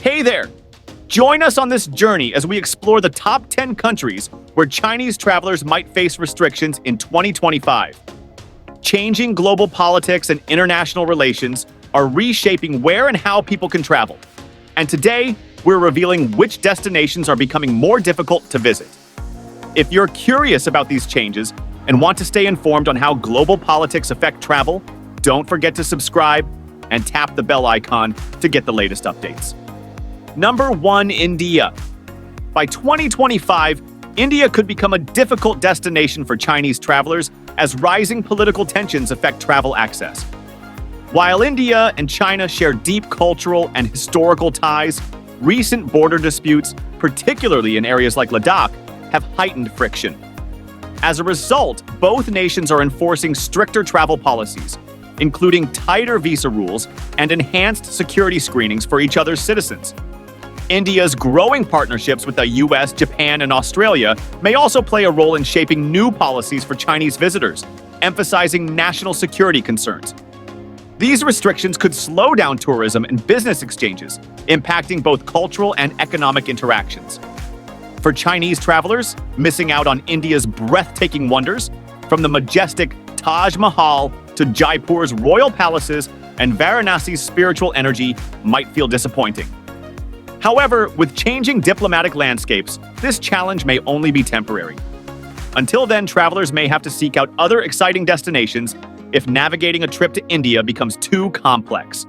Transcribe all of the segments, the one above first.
Hey there! Join us on this journey as we explore the top 10 countries where Chinese travelers might face restrictions in 2025. Changing global politics and international relations are reshaping where and how people can travel. And today, we're revealing which destinations are becoming more difficult to visit. If you're curious about these changes and want to stay informed on how global politics affect travel, don't forget to subscribe and tap the bell icon to get the latest updates. Number 1, India. By 2025, India could become a difficult destination for Chinese travelers as rising political tensions affect travel access. While India and China share deep cultural and historical ties, recent border disputes, particularly in areas like Ladakh, have heightened friction. As a result, both nations are enforcing stricter travel policies, including tighter visa rules and enhanced security screenings for each other's citizens. India's growing partnerships with the US, Japan, and Australia may also play a role in shaping new policies for Chinese visitors, emphasizing national security concerns. These restrictions could slow down tourism and business exchanges, impacting both cultural and economic interactions. For Chinese travelers, missing out on India's breathtaking wonders, from the majestic Taj Mahal to Jaipur's royal palaces and Varanasi's spiritual energy, might feel disappointing. However, with changing diplomatic landscapes, this challenge may only be temporary. Until then, travelers may have to seek out other exciting destinations if navigating a trip to India becomes too complex.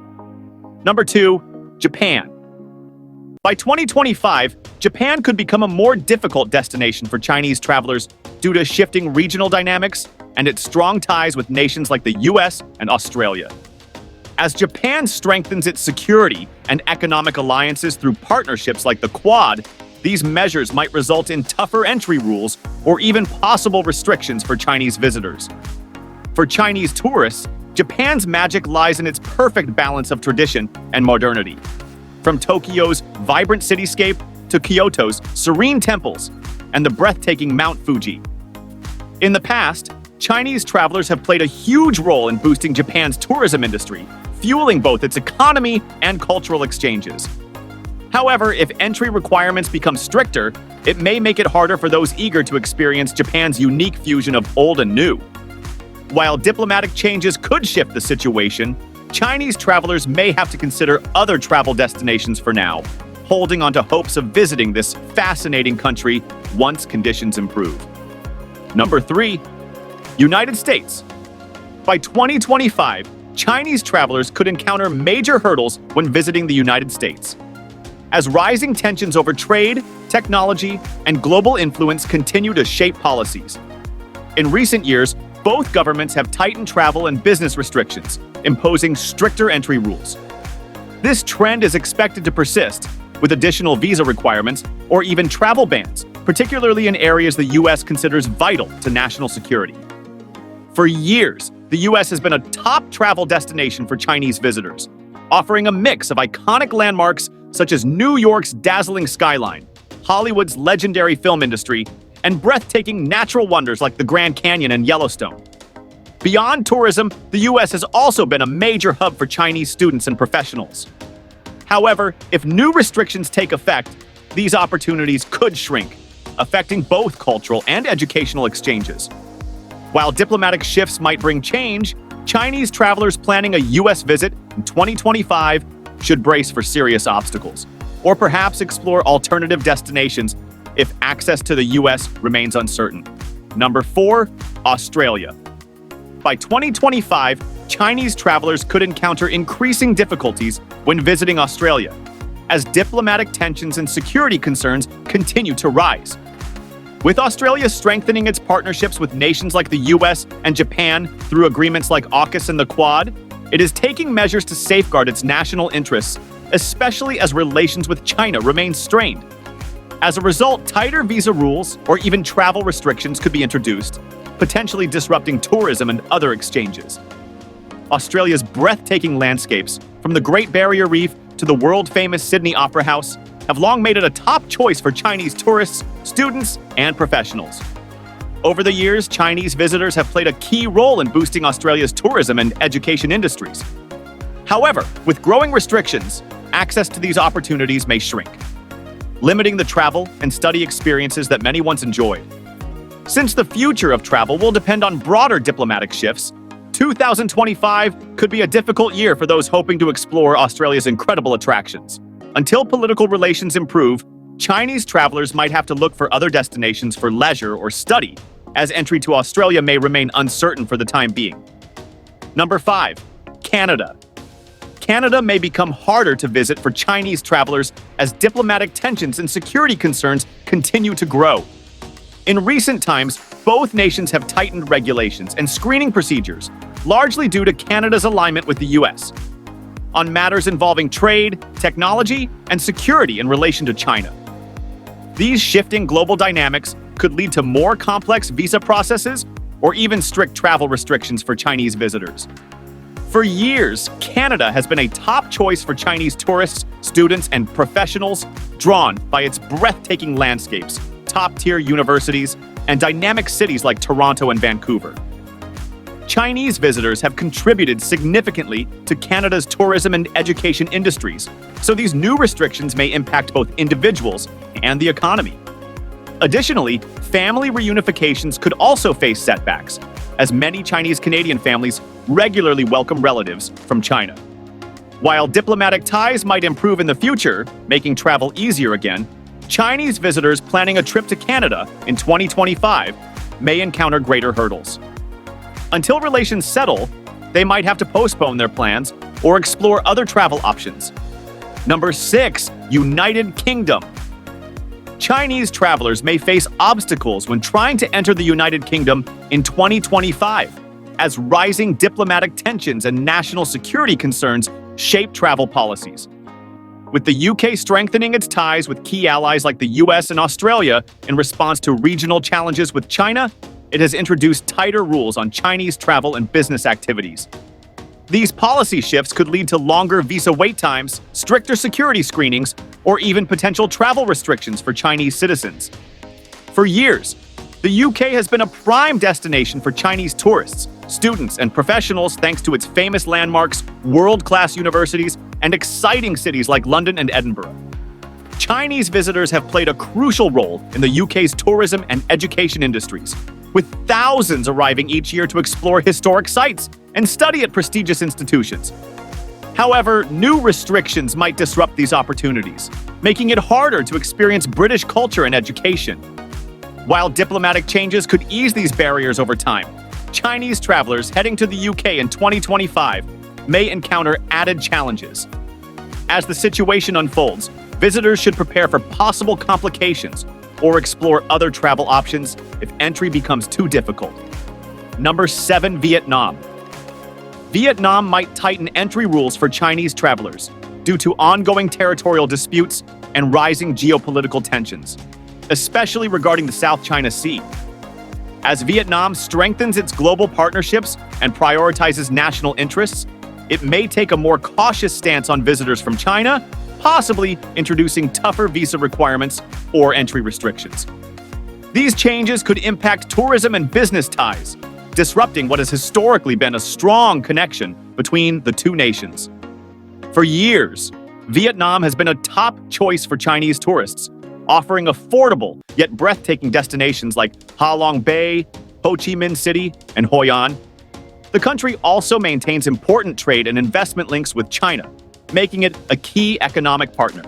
Number 2, Japan. By 2025, Japan could become a more difficult destination for Chinese travelers due to shifting regional dynamics and its strong ties with nations like the US and Australia. As Japan strengthens its security and economic alliances through partnerships like the Quad, these measures might result in tougher entry rules or even possible restrictions for Chinese visitors. For Chinese tourists, Japan's magic lies in its perfect balance of tradition and modernity. From Tokyo's vibrant cityscape to Kyoto's serene temples and the breathtaking Mount Fuji. In the past, Chinese travelers have played a huge role in boosting Japan's tourism industry, fueling both its economy and cultural exchanges. However, if entry requirements become stricter, it may make it harder for those eager to experience Japan's unique fusion of old and new. While diplomatic changes could shift the situation, Chinese travelers may have to consider other travel destinations for now, holding on to hopes of visiting this fascinating country once conditions improve. Number 3, United States. By 2025, Chinese travelers could encounter major hurdles when visiting the United States. As rising tensions over trade, technology, and global influence continue to shape policies. In recent years, both governments have tightened travel and business restrictions, imposing stricter entry rules. This trend is expected to persist, with additional visa requirements or even travel bans, particularly in areas the U.S. considers vital to national security. For years, the U.S. has been a top travel destination for Chinese visitors, offering a mix of iconic landmarks such as New York's dazzling skyline, Hollywood's legendary film industry, and breathtaking natural wonders like the Grand Canyon and Yellowstone. Beyond tourism, the U.S. has also been a major hub for Chinese students and professionals. However, if new restrictions take effect, these opportunities could shrink, affecting both cultural and educational exchanges. While diplomatic shifts might bring change, Chinese travelers planning a U.S. visit in 2025 should brace for serious obstacles, or perhaps explore alternative destinations if access to the U.S. remains uncertain. Number 4, Australia. By 2025, Chinese travelers could encounter increasing difficulties when visiting Australia, as diplomatic tensions and security concerns continue to rise. With Australia strengthening its partnerships with nations like the US and Japan through agreements like AUKUS and the Quad, it is taking measures to safeguard its national interests, especially as relations with China remain strained. As a result, tighter visa rules or even travel restrictions could be introduced, potentially disrupting tourism and other exchanges. Australia's breathtaking landscapes, from the Great Barrier Reef to the world-famous Sydney Opera House, have long made it a top choice for Chinese tourists, students, and professionals. Over the years, Chinese visitors have played a key role in boosting Australia's tourism and education industries. However, with growing restrictions, access to these opportunities may shrink, limiting the travel and study experiences that many once enjoyed. Since the future of travel will depend on broader diplomatic shifts, 2025 could be a difficult year for those hoping to explore Australia's incredible attractions. Until political relations improve, Chinese travelers might have to look for other destinations for leisure or study, as entry to Australia may remain uncertain for the time being. Number 5. Canada. Canada may become harder to visit for Chinese travelers as diplomatic tensions and security concerns continue to grow. In recent times, both nations have tightened regulations and screening procedures, largely due to Canada's alignment with the US, on matters involving trade, technology, and security in relation to China. These shifting global dynamics could lead to more complex visa processes or even strict travel restrictions for Chinese visitors. For years, Canada has been a top choice for Chinese tourists, students, and professionals drawn by its breathtaking landscapes, top-tier universities, and dynamic cities like Toronto and Vancouver. Chinese visitors have contributed significantly to Canada's tourism and education industries, so these new restrictions may impact both individuals and the economy. Additionally, family reunifications could also face setbacks, as many Chinese Canadian families regularly welcome relatives from China. While diplomatic ties might improve in the future, making travel easier again, Chinese visitors planning a trip to Canada in 2025 may encounter greater hurdles. Until relations settle, they might have to postpone their plans or explore other travel options. Number 6. United Kingdom. Chinese travelers may face obstacles when trying to enter the United Kingdom in 2025, as rising diplomatic tensions and national security concerns shape travel policies. With the UK strengthening its ties with key allies like the US and Australia in response to regional challenges with China, it has introduced tighter rules on Chinese travel and business activities. These policy shifts could lead to longer visa wait times, stricter security screenings, or even potential travel restrictions for Chinese citizens. For years, the UK has been a prime destination for Chinese tourists, students, and professionals thanks to its famous landmarks, world-class universities, and exciting cities like London and Edinburgh. Chinese visitors have played a crucial role in the UK's tourism and education industries, with thousands arriving each year to explore historic sites and study at prestigious institutions. However, new restrictions might disrupt these opportunities, making it harder to experience British culture and education. While diplomatic changes could ease these barriers over time, Chinese travelers heading to the UK in 2025 may encounter added challenges. As the situation unfolds, visitors should prepare for possible complications or explore other travel options if entry becomes too difficult. Number 7. Vietnam. Vietnam might tighten entry rules for Chinese travelers due to ongoing territorial disputes and rising geopolitical tensions, especially regarding the South China Sea. As Vietnam strengthens its global partnerships and prioritizes national interests, it may take a more cautious stance on visitors from China, possibly introducing tougher visa requirements or entry restrictions. These changes could impact tourism and business ties, disrupting what has historically been a strong connection between the two nations. For years, Vietnam has been a top choice for Chinese tourists, offering affordable yet breathtaking destinations like Ha Long Bay, Ho Chi Minh City, and Hoi An. The country also maintains important trade and investment links with China, making it a key economic partner.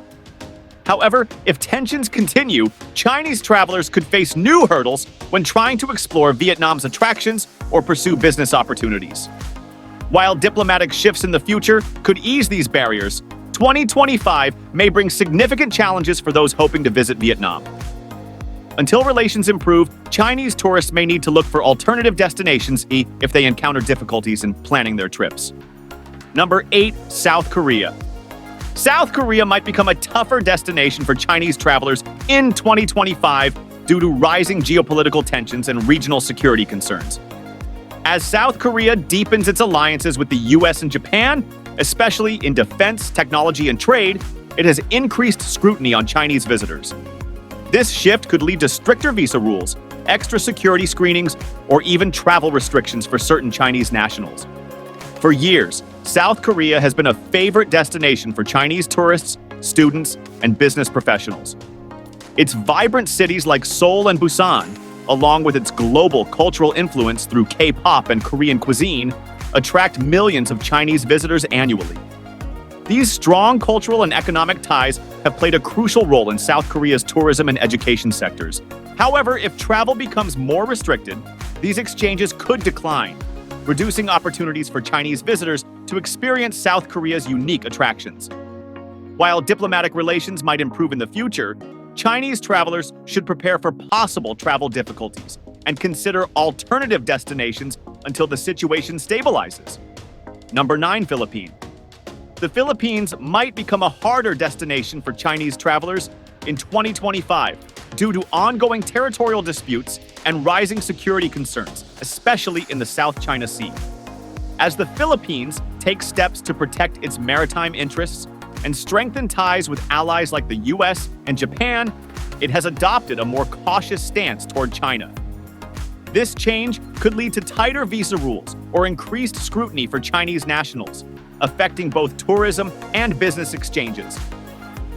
However, if tensions continue, Chinese travelers could face new hurdles when trying to explore Vietnam's attractions or pursue business opportunities. While diplomatic shifts in the future could ease these barriers, 2025 may bring significant challenges for those hoping to visit Vietnam. Until relations improve, Chinese tourists may need to look for alternative destinations if they encounter difficulties in planning their trips. Number 8. South Korea. South Korea might become a tougher destination for Chinese travelers in 2025 due to rising geopolitical tensions and regional security concerns. As South Korea deepens its alliances with the US and Japan, especially in defense, technology, and trade, it has increased scrutiny on Chinese visitors. This shift could lead to stricter visa rules, extra security screenings, or even travel restrictions for certain Chinese nationals. For years, South Korea has been a favorite destination for Chinese tourists, students, and business professionals. Its vibrant cities like Seoul and Busan, along with its global cultural influence through K-pop and Korean cuisine, attract millions of Chinese visitors annually. These strong cultural and economic ties have played a crucial role in South Korea's tourism and education sectors. However, if travel becomes more restricted, these exchanges could decline, reducing opportunities for Chinese visitors to experience South Korea's unique attractions. While diplomatic relations might improve in the future, Chinese travelers should prepare for possible travel difficulties and consider alternative destinations until the situation stabilizes. Number 9, Philippines. The Philippines might become a harder destination for Chinese travelers in 2025 due to ongoing territorial disputes and rising security concerns, especially in the South China Sea. As the Philippines takes steps to protect its maritime interests and strengthen ties with allies like the US and Japan, it has adopted a more cautious stance toward China. This change could lead to tighter visa rules or increased scrutiny for Chinese nationals, affecting both tourism and business exchanges.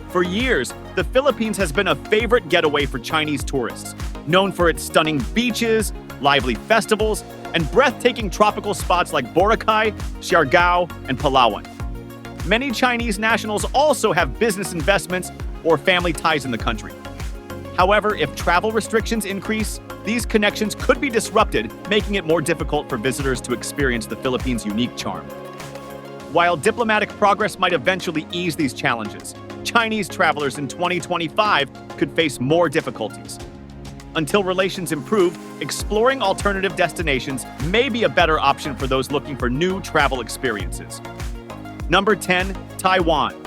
For years, the Philippines has been a favorite getaway for Chinese tourists, known for its stunning beaches, lively festivals, and breathtaking tropical spots like Boracay, Siargao, and Palawan. Many Chinese nationals also have business investments or family ties in the country. However, if travel restrictions increase, these connections could be disrupted, making it more difficult for visitors to experience the Philippines' unique charm. While diplomatic progress might eventually ease these challenges, Chinese travelers in 2025 could face more difficulties. Until relations improve, exploring alternative destinations may be a better option for those looking for new travel experiences. Number 10, Taiwan.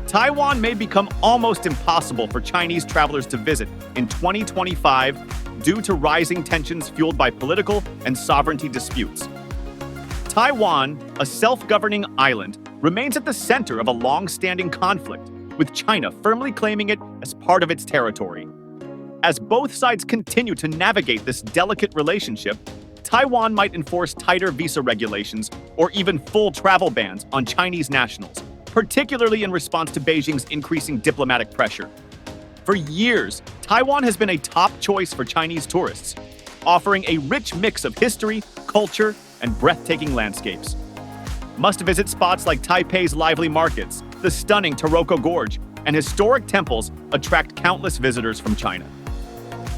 Taiwan may become almost impossible for Chinese travelers to visit in 2025 due to rising tensions fueled by political and sovereignty disputes. Taiwan, a self-governing island, remains at the center of a long-standing conflict, with China firmly claiming it as part of its territory. As both sides continue to navigate this delicate relationship, Taiwan might enforce tighter visa regulations or even full travel bans on Chinese nationals, particularly in response to Beijing's increasing diplomatic pressure. For years, Taiwan has been a top choice for Chinese tourists, offering a rich mix of history, culture, and breathtaking landscapes. Must-visit spots like Taipei's lively markets, the stunning Taroko Gorge, and historic temples attract countless visitors from China.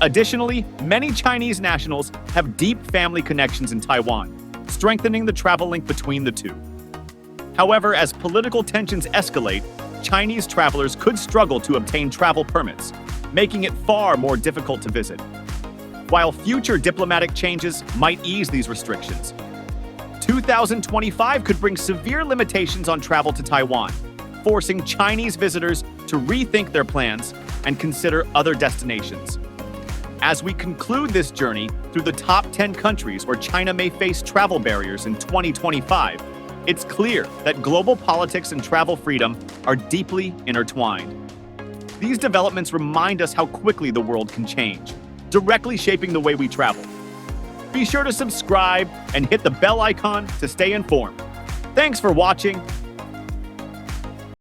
Additionally, many Chinese nationals have deep family connections in Taiwan, strengthening the travel link between the two. However, as political tensions escalate, Chinese travelers could struggle to obtain travel permits, making it far more difficult to visit. While future diplomatic changes might ease these restrictions, 2025 could bring severe limitations on travel to Taiwan, forcing Chinese visitors to rethink their plans and consider other destinations. As we conclude this journey through the top 10 countries where China may face travel barriers in 2025, it's clear that global politics and travel freedom are deeply intertwined. These developments remind us how quickly the world can change, directly shaping the way we travel. Be sure to subscribe and hit the bell icon to stay informed. Thanks for watching,